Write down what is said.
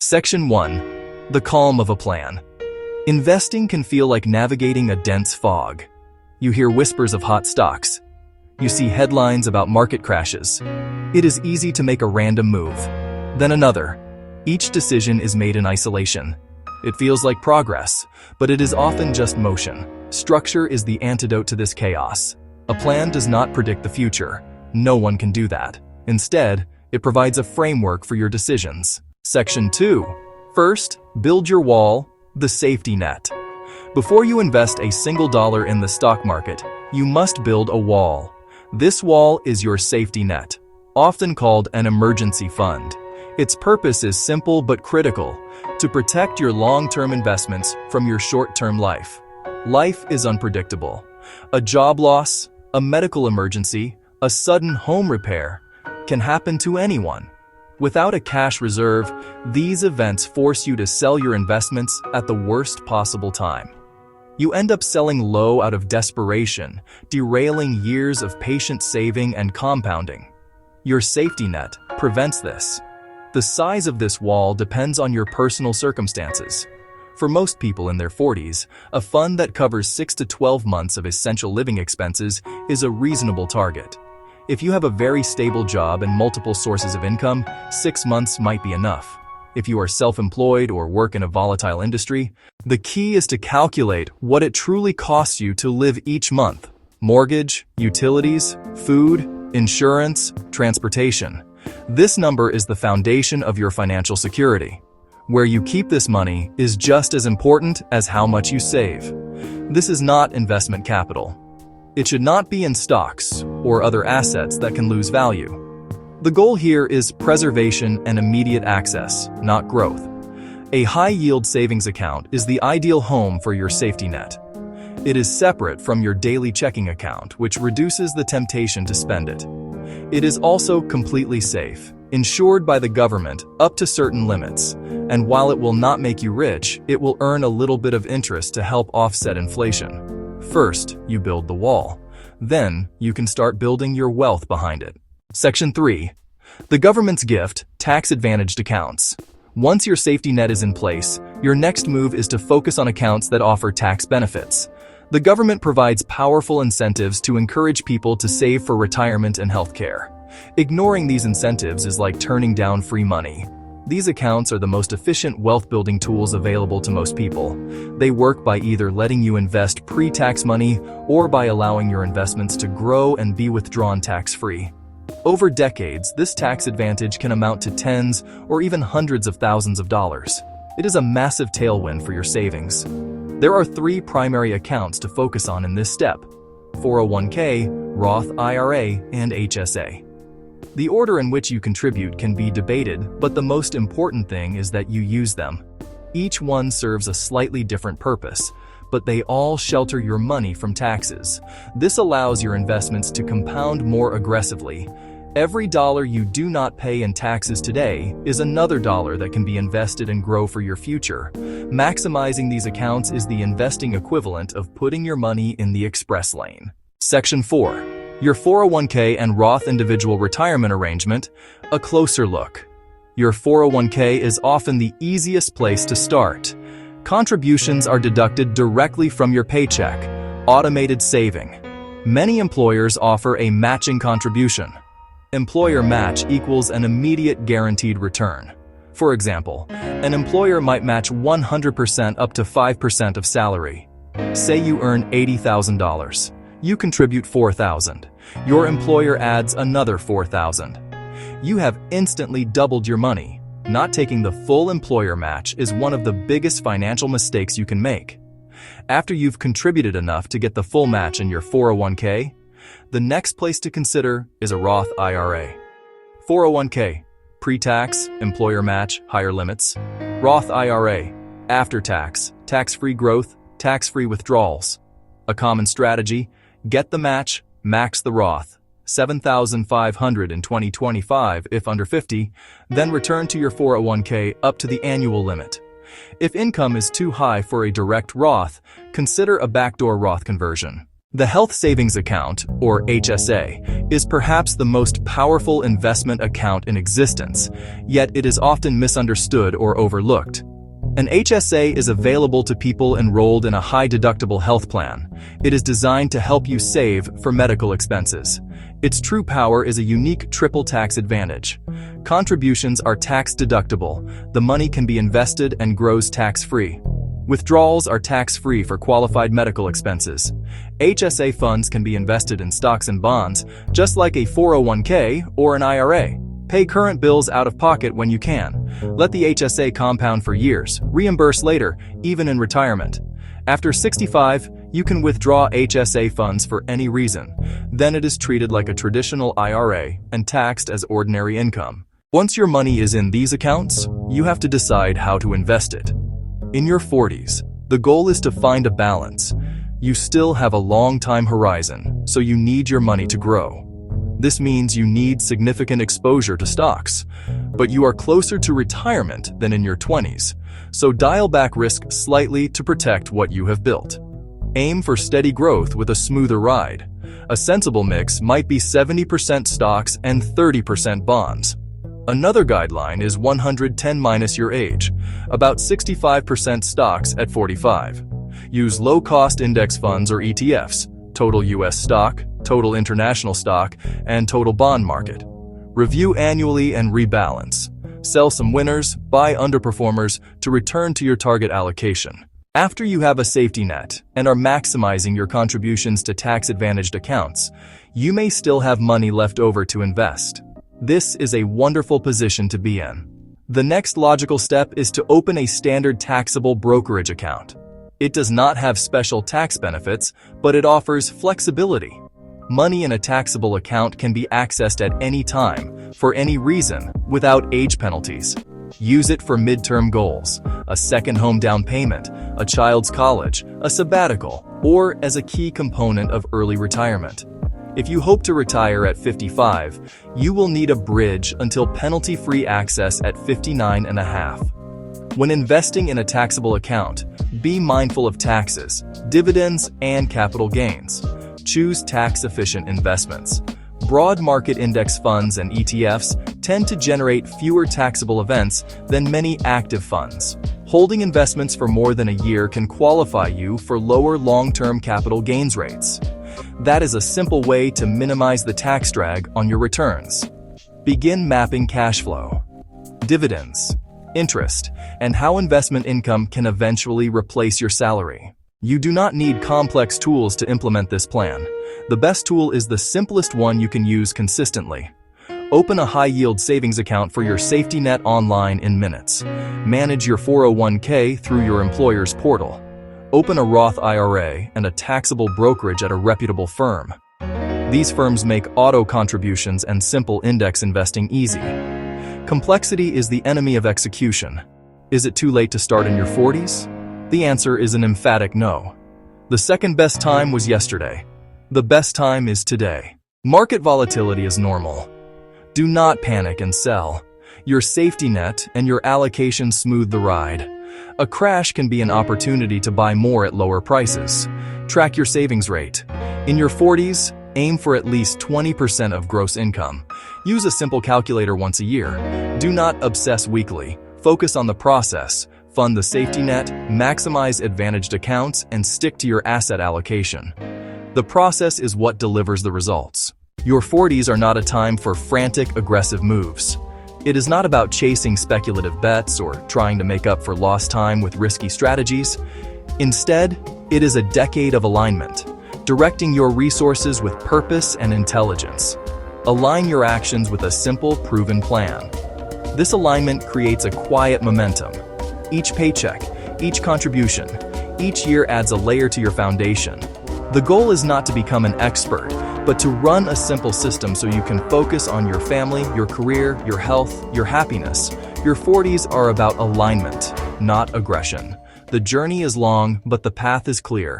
Section 1. The calm of a plan. Investing can feel like navigating a dense fog. You hear whispers of hot stocks. You see headlines about market crashes. It is easy to make a random move, then another. Each decision is made in isolation. It feels like progress, but it is often just motion. Structure is the antidote to this chaos. A plan does not predict the future. No one can do that. Instead, it provides a framework for your decisions. Section 2. First, build your wall, the safety net. Before you invest a single dollar in the stock market, you must build a wall. This wall is your safety net, often called an emergency fund. Its purpose is simple but critical: to protect your long-term investments from your short-term life. Life is unpredictable. A job loss, a medical emergency, a sudden home repair can happen to anyone. Without a cash reserve, these events force you to sell your investments at the worst possible time. You end up selling low out of desperation, derailing years of patient saving and compounding. Your safety net prevents this. The size of this wall depends on your personal circumstances. For most people in their 40s, a fund that covers 6 to 12 months of essential living expenses is a reasonable target. If you have a very stable job and multiple sources of income, 6 months might be enough. If you are self-employed or work in a volatile industry, the key is to calculate what it truly costs you to live each month. Mortgage, utilities, food, insurance, transportation. This number is the foundation of your financial security. Where you keep this money is just as important as how much you save. This is not investment capital. It should not be in stocks or other assets that can lose value. The goal here is preservation and immediate access, not growth. A high-yield savings account is the ideal home for your safety net. It is separate from your daily checking account, which reduces the temptation to spend it. It is also completely safe, insured by the government up to certain limits, and while it will not make you rich, it will earn a little bit of interest to help offset inflation. First, you build the wall. Then, you can start building your wealth behind it. Section 3. The government's gift, tax-advantaged accounts. Once your safety net is in place, your next move is to focus on accounts that offer tax benefits. The government provides powerful incentives to encourage people to save for retirement and healthcare. Ignoring these incentives is like turning down free money. These accounts are the most efficient wealth-building tools available to most people. They work by either letting you invest pre-tax money or by allowing your investments to grow and be withdrawn tax-free. Over decades, this tax advantage can amount to tens or even hundreds of thousands of dollars. It is a massive tailwind for your savings. There are 3 primary accounts to focus on in this step: 401k, Roth IRA, and HSA. The order in which you contribute can be debated, but the most important thing is that you use them. Each one serves a slightly different purpose, but they all shelter your money from taxes. This allows your investments to compound more aggressively. Every dollar you do not pay in taxes today is another dollar that can be invested and grow for your future. Maximizing these accounts is the investing equivalent of putting your money in the express lane. Section 4. Your 401k and Roth individual retirement arrangement, a closer look. Your 401k is often the easiest place to start. Contributions are deducted directly from your paycheck, automated saving. Many employers offer a matching contribution. Employer match equals an immediate guaranteed return. For example, an employer might match 100% up to 5% of salary. Say you earn $80,000. You contribute $4,000. Your employer adds another $4,000. You have instantly doubled your money. Not taking the full employer match is one of the biggest financial mistakes you can make. After you've contributed enough to get the full match in your 401k, the next place to consider is a Roth IRA. 401k, pre-tax, employer match, higher limits. Roth IRA, after-tax, tax-free growth, tax-free withdrawals. A common strategy: get the match, max the Roth, $7,500 in 2025 if under 50, then return to your 401k up to the annual limit. If income is too high for a direct Roth, consider a backdoor Roth conversion. The Health Savings Account, or HSA, is perhaps the most powerful investment account in existence, yet it is often misunderstood or overlooked. An HSA is available to people enrolled in a high-deductible health plan. It is designed to help you save for medical expenses. Its true power is a unique triple tax advantage. Contributions are tax-deductible, the money can be invested and grows tax-free. Withdrawals are tax-free for qualified medical expenses. HSA funds can be invested in stocks and bonds, just like a 401k or an IRA. Pay current bills out of pocket when you can. Let the HSA compound for years, reimburse later, even in retirement. After 65, you can withdraw HSA funds for any reason. Then it is treated like a traditional IRA and taxed as ordinary income. Once your money is in these accounts, you have to decide how to invest it. In your 40s, the goal is to find a balance. You still have a long time horizon, so you need your money to grow. This means you need significant exposure to stocks, but you are closer to retirement than in your 20s, so dial back risk slightly to protect what you have built. Aim for steady growth with a smoother ride. A sensible mix might be 70% stocks and 30% bonds. Another guideline is 110 minus your age, about 65% stocks at 45. Use low-cost index funds or ETFs, total US stock, total international stock, and total bond market. Review annually and rebalance. Sell some winners, buy underperformers to return to your target allocation. After you have a safety net and are maximizing your contributions to tax-advantaged accounts, you may still have money left over to invest. This is a wonderful position to be in. The next logical step is to open a standard taxable brokerage account. It does not have special tax benefits, but it offers flexibility. Money in a taxable account can be accessed at any time, for any reason, without age penalties. Use it for midterm goals, a second home down payment, a child's college, a sabbatical, or as a key component of early retirement. If you hope to retire at 55, you will need a bridge until penalty-free access at 59 and a half. When investing in a taxable account, be mindful of taxes, dividends, and capital gains. Choose tax-efficient investments. Broad market index funds and ETFs tend to generate fewer taxable events than many active funds. Holding investments for more than a year can qualify you for lower long-term capital gains rates. That is a simple way to minimize the tax drag on your returns. Begin mapping cash flow, dividends, interest, and how investment income can eventually replace your salary. You do not need complex tools to implement this plan. The best tool is the simplest one you can use consistently. Open a high-yield savings account for your safety net online in minutes. Manage your 401k through your employer's portal. Open a Roth IRA and a taxable brokerage at a reputable firm. These firms make auto contributions and simple index investing easy. Complexity is the enemy of execution. Is it too late to start in your 40s? The answer is an emphatic no. The second best time was yesterday. The best time is today. Market volatility is normal. Do not panic and sell. Your safety net and your allocation smooth the ride. A crash can be an opportunity to buy more at lower prices. Track your savings rate. In your 40s, aim for at least 20% of gross income. Use a simple calculator once a year. Do not obsess weekly. Focus on the process. Fund the safety net, maximize advantaged accounts, and stick to your asset allocation. The process is what delivers the results. Your 40s are not a time for frantic, aggressive moves. It is not about chasing speculative bets or trying to make up for lost time with risky strategies. Instead, it is a decade of alignment, directing your resources with purpose and intelligence. Align your actions with a simple, proven plan. This alignment creates a quiet momentum. Each paycheck, each contribution, each year adds a layer to your foundation. The goal is not to become an expert, but to run a simple system so you can focus on your family, your career, your health, your happiness. Your 40s are about alignment, not aggression. The journey is long, but the path is clear.